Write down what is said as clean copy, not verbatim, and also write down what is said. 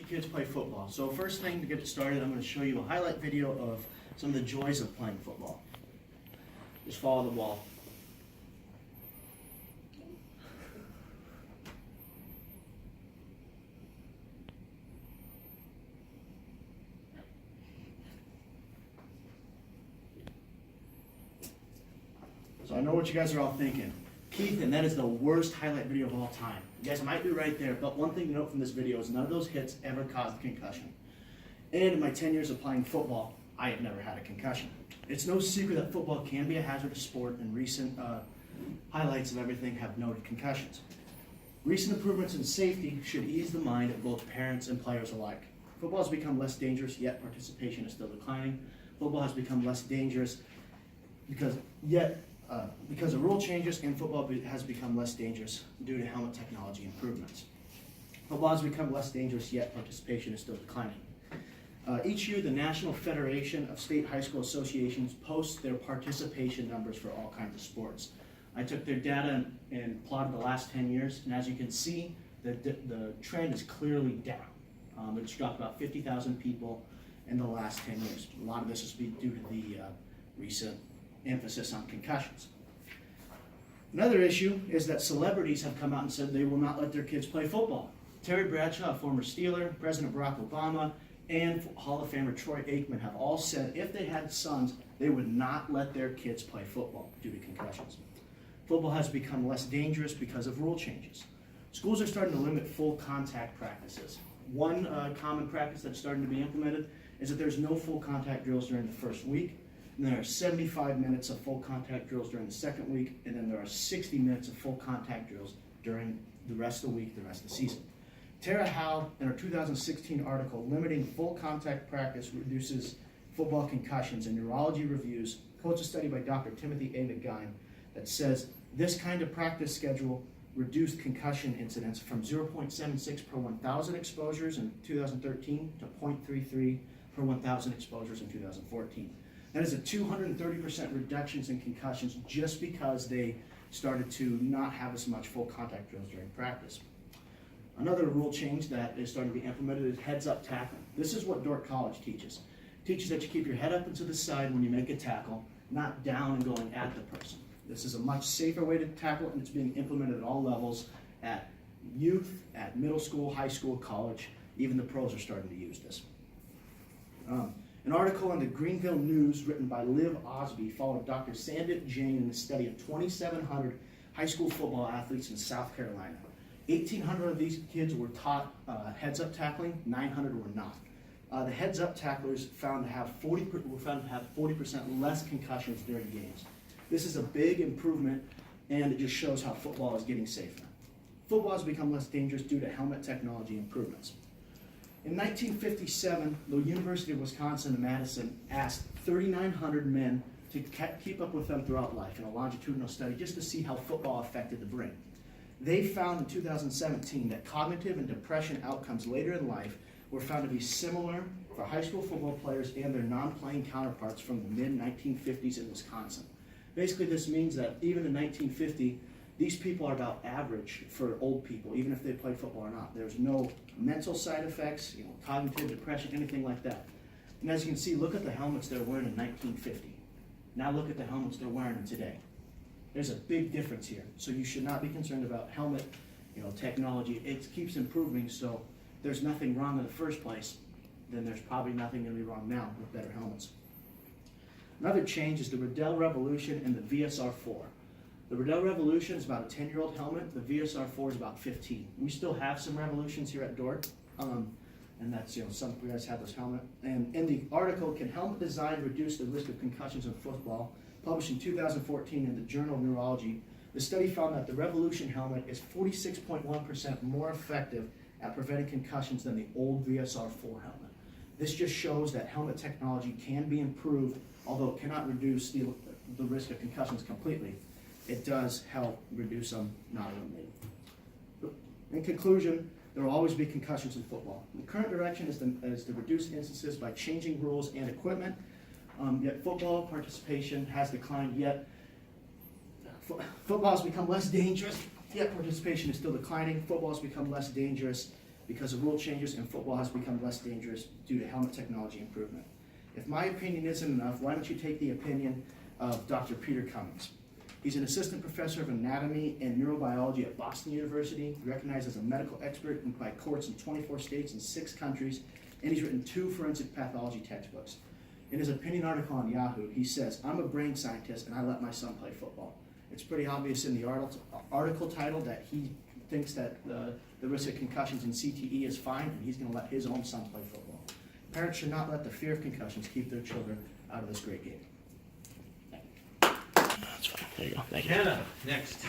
your kids play football. So first thing to get it started, I'm going to show you a highlight video of some of the joys of playing football. Just follow the ball. So I know what you guys are all thinking. Keith, and that is the worst highlight video of all time. You guys might be right there, but one thing to note from this video is none of those hits ever caused a concussion. And in my 10 years of playing football, I have never had a concussion. It's no secret that football can be a hazardous sport, and recent highlights of everything have noted concussions. Recent improvements in safety should ease the mind of both parents and players alike. Football has become less dangerous, yet participation is still declining. Football has become less dangerous because of rule changes, and football has become less dangerous due to helmet technology improvements. Football has become less dangerous, yet participation is still declining. Each year, the National Federation of State High School Associations posts their participation numbers for all kinds of sports. I took their data and plotted the last 10 years, and as you can see, the trend is clearly down. It's dropped about 50,000 people in the last 10 years. A lot of this is due to the recent emphasis on concussions. Another issue is that celebrities have come out and said they will not let their kids play football. Terry Bradshaw, a former Steeler, President Barack Obama, and Hall of Famer Troy Aikman have all said if they had sons, they would not let their kids play football due to concussions. Football has become less dangerous because of rule changes. Schools are starting to limit full contact practices. One common practice that's starting to be implemented is that there's no full contact drills during the first week. And there are 75 minutes of full contact drills during the second week, and then there are 60 minutes of full contact drills during the rest of the week, the rest of the season. Tara Howe, in her 2016 article, Limiting Full Contact Practice Reduces Football Concussions in Neurology Reviews, quotes a study by Dr. Timothy A. McGuine that says this kind of practice schedule reduced concussion incidents from 0.76 per 1,000 exposures in 2013 to 0.33 per 1,000 exposures in 2014. That is a 230% reduction in concussions just because they started to not have as much full contact drills during practice. Another rule change that is starting to be implemented is heads-up tackling. This is what Dordt College teaches. It teaches that you keep your head up and to the side when you make a tackle, not down and going at the person. This is a much safer way to tackle, and it's being implemented at all levels, at youth, at middle school, high school, college. Even the pros are starting to use this. An article in the Greenville News written by Liv Osby followed Dr. Sandip Jain in the study of 2,700 high school football athletes in South Carolina. 1,800 of these kids were taught heads-up tackling, 900 were not. The heads-up tacklers were found to have 40% less concussions during games. This is a big improvement, and it just shows how football is getting safer. Football has become less dangerous due to helmet technology improvements. In 1957, the University of Wisconsin-Madison asked 3,900 men to keep up with them throughout life in a longitudinal study just to see how football affected the brain. They found in 2017 that cognitive and depression outcomes later in life were found to be similar for high school football players and their non-playing counterparts from the mid-1950s in Wisconsin. Basically, this means that even in 1950, these people are about average for old people, even if they play football or not. There's no mental side effects, cognitive depression, anything like that. And as you can see, look at the helmets they're wearing in 1950. Now look at the helmets they're wearing today. There's a big difference here. So you should not be concerned about helmet, technology. It keeps improving, so if there's nothing wrong in the first place, then there's probably nothing going to be wrong now with better helmets. Another change is the Riddell Revolution and the VSR-4. The Riddell Revolution is about a 10-year-old helmet. The VSR-4 is about 15. We still have some Revolutions here at Dordt, and that's, some of you guys have this helmet. And in the article, Can Helmet Design Reduce the Risk of Concussions in Football, published in 2014 in the Journal of Neurology, the study found that the Revolution helmet is 46.1% more effective at preventing concussions than the old VSR-4 helmet. This just shows that helmet technology can be improved, although it cannot reduce the risk of concussions completely. It does help reduce them, not eliminate them. In conclusion, there will always be concussions in football. The current direction is to reduce instances by changing rules and equipment. Yet football participation has declined, yet football has become less dangerous, yet participation is still declining. Football has become less dangerous, because the rule changes and football has become less dangerous due to helmet technology improvement. If my opinion isn't enough, why don't you take the opinion of Dr. Peter Cummings? He's an assistant professor of anatomy and neurobiology at Boston University, recognized as a medical expert by courts in 24 states and 6 countries, and he's written 2 forensic pathology textbooks. In his opinion article on Yahoo, he says, "I'm a brain scientist and I let my son play football." It's pretty obvious in the article title that he thinks that the risk of concussions in CTE is fine, and he's going to let his own son play football. Parents should not let the fear of concussions keep their children out of this great game. That's fine. There you go. Thank you. Hannah, next.